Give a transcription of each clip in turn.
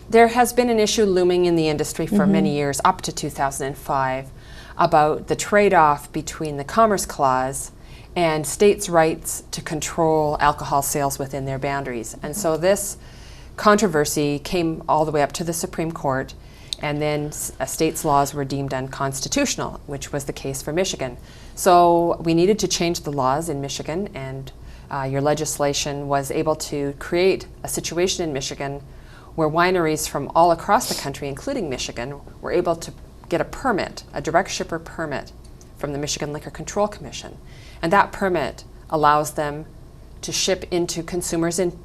there has been an issue looming in the industry for many years, up to 2005, about the trade-off between the Commerce Clause and states' rights to control alcohol sales within their boundaries. And so this controversy came all the way up to the Supreme Court, and then a state's laws were deemed unconstitutional, which was the case for Michigan. So we needed to change the laws in Michigan, and your legislation was able to create a situation in Michigan where wineries from all across the country, including Michigan, were able to get a permit, a direct shipper permit from the Michigan Liquor Control Commission. And that permit allows them to ship into consumers in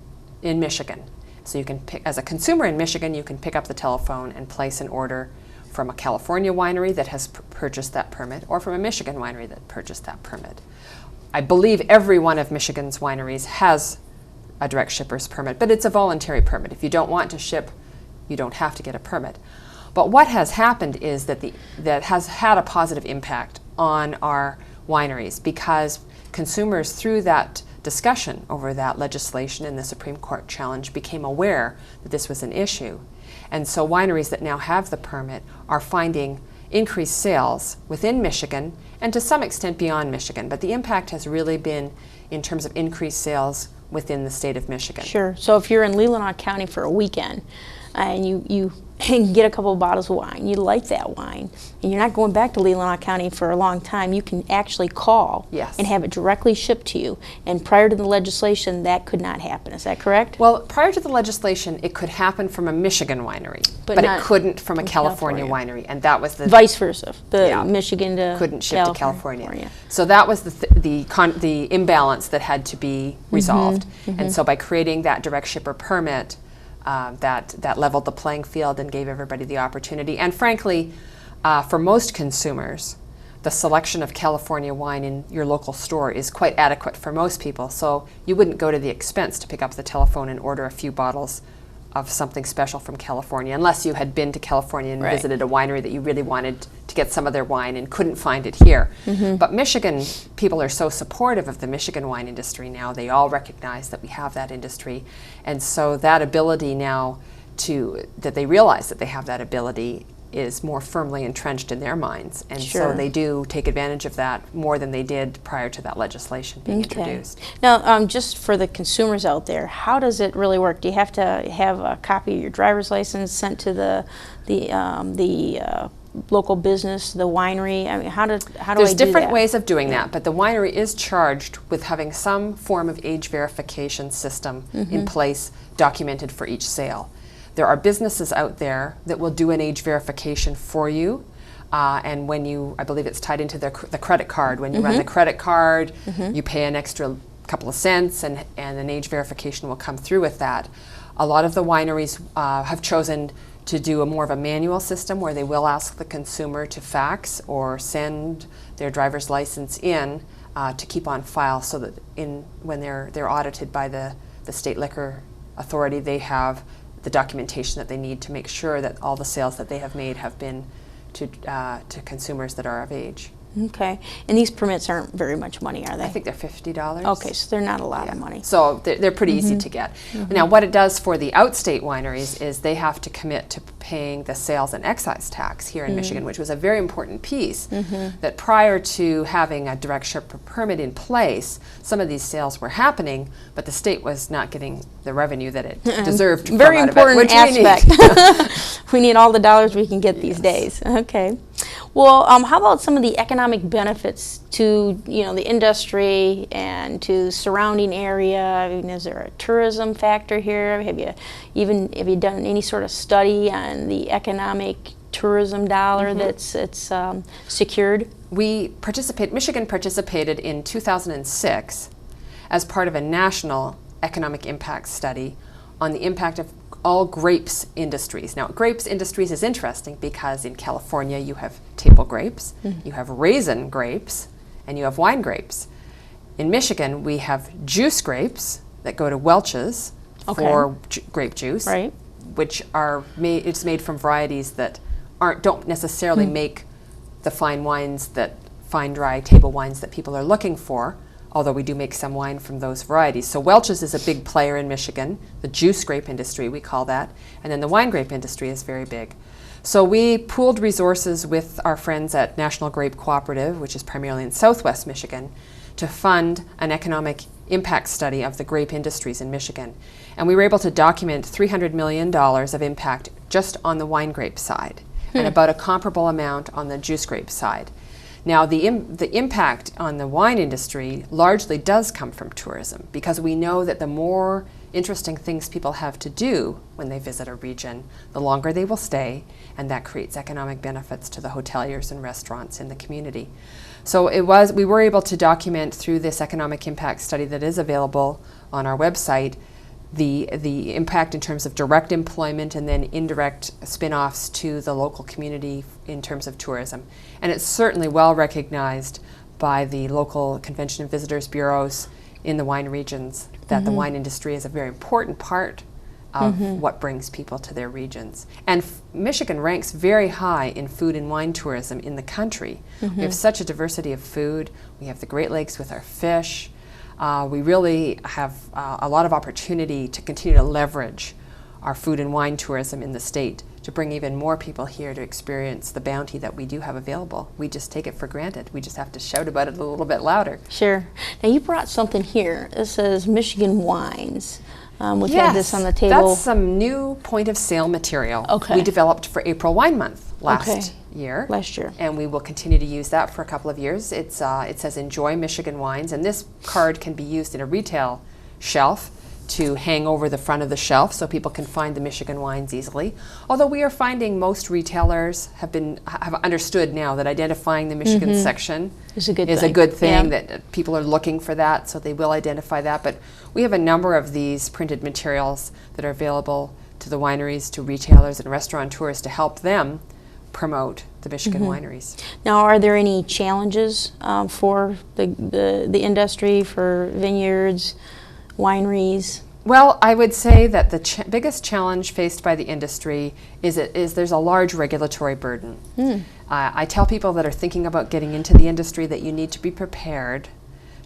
Michigan. So you can pick, as a consumer in Michigan, you can pick up the telephone and place an order from a California winery that has purchased that permit, or from a Michigan winery that purchased that permit. I believe every one of Michigan's wineries has a direct shipper's permit, but it's a voluntary permit. If you don't want to ship, you don't have to get a permit. But what has happened is that that has had a positive impact on our wineries, because consumers, through that discussion over that legislation and the Supreme Court challenge, became aware that this was an issue. And so wineries that now have the permit are finding increased sales within Michigan and to some extent beyond Michigan. But the impact has really been in terms of increased sales within the state of Michigan. Sure. So if you're in Leelanau County for a weekend and you get a couple of bottles of wine, you like that wine, and you're not going back to Leelanau County for a long time, you can actually call and have it directly shipped to you. And prior to the legislation, that could not happen. Is that correct? Well, prior to the legislation, it could happen from a Michigan winery, but it couldn't from a California winery, and that was the vice versa. Michigan to couldn't ship to California. So that was the imbalance that had to be resolved. And so by creating that direct shipper permit, that leveled the playing field and gave everybody the opportunity. And frankly, for most consumers, the selection of California wine in your local store is quite adequate for most people. So you wouldn't go to the expense to pick up the telephone and order a few bottles of something special from California, unless you had been to California and visited a winery that you really wanted to get some of their wine and couldn't find it here. But Michigan, people are so supportive of the Michigan wine industry now. They all recognize that we have that industry. And so that ability now that they realize that they have that ability is more firmly entrenched in their minds. And so they do take advantage of that more than they did prior to that legislation being introduced. Now, just for the consumers out there, how does it really work? Do you have to have a copy of your driver's license sent to the local business, the winery? I mean, how do I do that? There's different ways of doing that, but the winery is charged with having some form of age verification system in place, documented for each sale. There are businesses out there that will do an age verification for you, and when I believe it's tied into the credit card. When you run the credit card, you pay an extra couple of cents, and an age verification will come through with that. A lot of the wineries have chosen to do more of a manual system, where they will ask the consumer to fax or send their driver's license in to keep on file, so that when they're audited by the state liquor authority, they have the documentation that they need to make sure that all the sales that they have made have been to consumers that are of age. Okay. And these permits aren't very much money, are they? I think they're $50. Okay, so they're not a lot of money. So they're pretty easy to get. Now, what it does for the outstate wineries is they have to commit to paying the sales and excise tax here in Michigan, which was a very important piece, that prior to having a direct shipper permit in place, some of these sales were happening, but the state was not getting the revenue that it deserved to very come important out of it, aspect. We need all the dollars we can get these days. Okay. Well, how about some of the economic benefits to the industry and to surrounding area? I mean, is there a tourism factor here? Have you done any sort of study on the economic tourism dollar that's secured? Michigan participated in 2006 as part of a national economic impact study on the impact of all grapes industries. Now, grapes industries is interesting because in California you have table grapes, you have raisin grapes, and you have wine grapes. In Michigan, we have juice grapes that go to Welch's for grape juice, which it's made from varieties that don't necessarily make the fine dry table wines that people are looking for, although we do make some wine from those varieties. So Welch's is a big player in Michigan, the juice grape industry, we call that, and then the wine grape industry is very big. So we pooled resources with our friends at National Grape Cooperative, which is primarily in Southwest Michigan, to fund an economic impact study of the grape industries in Michigan. And we were able to document $300 million of impact just on the wine grape side, and about a comparable amount on the juice grape side. Now, the impact on the wine industry largely does come from tourism, because we know that the more interesting things people have to do when they visit a region, the longer they will stay, and that creates economic benefits to the hoteliers and restaurants in the community. So we were able to document through this economic impact study that is available on our website the impact in terms of direct employment and then indirect spin-offs to the local community in terms of tourism. And it's certainly well recognized by the local convention and visitors bureaus in the wine regions that the wine industry is a very important part of what brings people to their regions. And Michigan ranks very high in food and wine tourism in the country. We have such a diversity of food. We have the Great Lakes with our fish. We really have a lot of opportunity to continue to leverage our food and wine tourism in the state to bring even more people here to experience the bounty that we do have available. We just take it for granted. We just have to shout about it a little bit louder. Sure. Now you brought something here. It says Michigan Wines. We've had this on the table. That's some new point of sale material Okay. we developed for April Wine Month last year. And we will continue to use that for a couple of years. It says Enjoy Michigan Wines, and this card can be used in a retail shelf to hang over the front of the shelf so people can find the Michigan wines easily. Although we are finding most retailers have understood now that identifying the Michigan section is a good thing, that people are looking for that, so they will identify that. But we have a number of these printed materials that are available to the wineries, to retailers and restaurateurs to help them promote the Michigan wineries. Now, are there any challenges for the industry, for vineyards, wineries? Well, I would say that the biggest challenge faced by the industry is there's a large regulatory burden. I tell people that are thinking about getting into the industry that you need to be prepared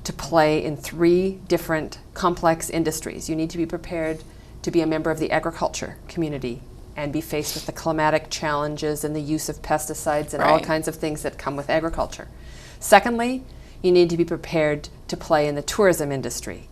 to play in 3 different complex industries. You need to be prepared to be a member of the agriculture community and be faced with the climatic challenges and the use of pesticides and all kinds of things that come with agriculture. Secondly, you need to be prepared to play in the tourism industry.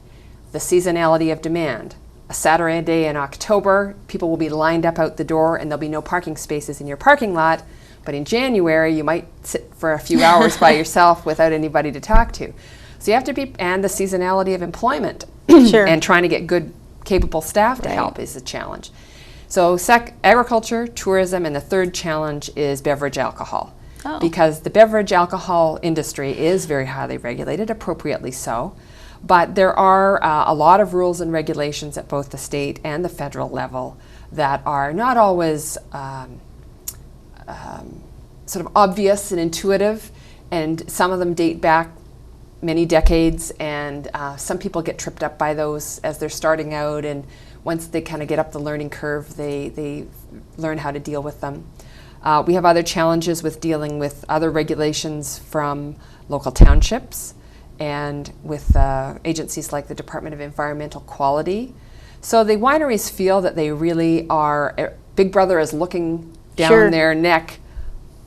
The seasonality of demand. A Saturday day in October, people will be lined up out the door and there'll be no parking spaces in your parking lot, but in January you might sit for a few hours by yourself without anybody to talk to. So you have to be, and the seasonality of employment and trying to get good, capable staff to help is a challenge. So agriculture, tourism, and the third challenge is beverage alcohol. Because the beverage alcohol industry is very highly regulated, appropriately so. But there are a lot of rules and regulations at both the state and the federal level that are not always sort of obvious and intuitive, and some of them date back many decades, and some people get tripped up by those as they're starting out, and once they kind of get up the learning curve, they learn how to deal with them. We have other challenges with dealing with other regulations from local townships and with agencies like the Department of Environmental Quality. So the wineries feel that they really are, Big Brother is looking down their neck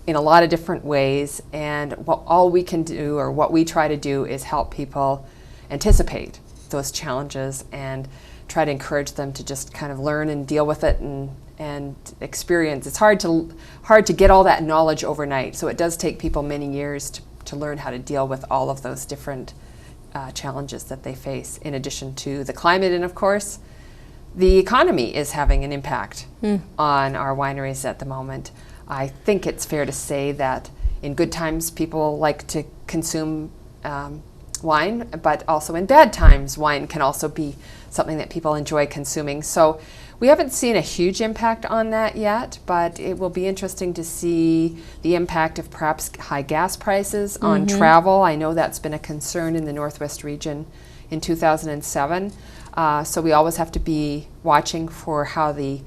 in a lot of different ways, and all we can do, or what we try to do, is help people anticipate those challenges and try to encourage them to just kind of learn and deal with it and experience. It's hard to get all that knowledge overnight, so it does take people many years to learn how to deal with all of those different challenges that they face, in addition to the climate. And of course, the economy is having an impact on our wineries at the moment. I think it's fair to say that in good times people like to consume wine, but also in bad times wine can also be something that people enjoy consuming. So we haven't seen a huge impact on that yet, but it will be interesting to see the impact of perhaps high gas prices on travel. I know that's been a concern in the Northwest region in 2007. So we always have to be watching for how the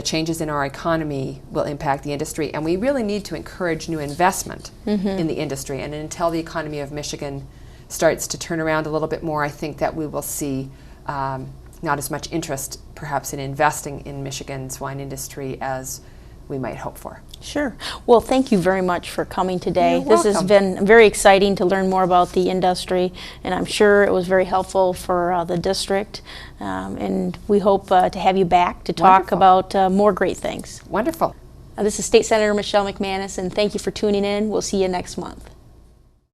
changes in our economy will impact the industry, and we really need to encourage new investment in the industry. And until the economy of Michigan starts to turn around a little bit more, I think that we will see not as much interest perhaps in investing in Michigan's wine industry as we might hope for. Sure. Well, thank you very much for coming today. You're This has welcome. been very exciting to learn more about the industry, and I'm sure it was very helpful for the district. And we hope to have you back to talk Wonderful. about more great things. Wonderful. This is State Senator Michelle McManus, and thank you for tuning in. We'll see you next month.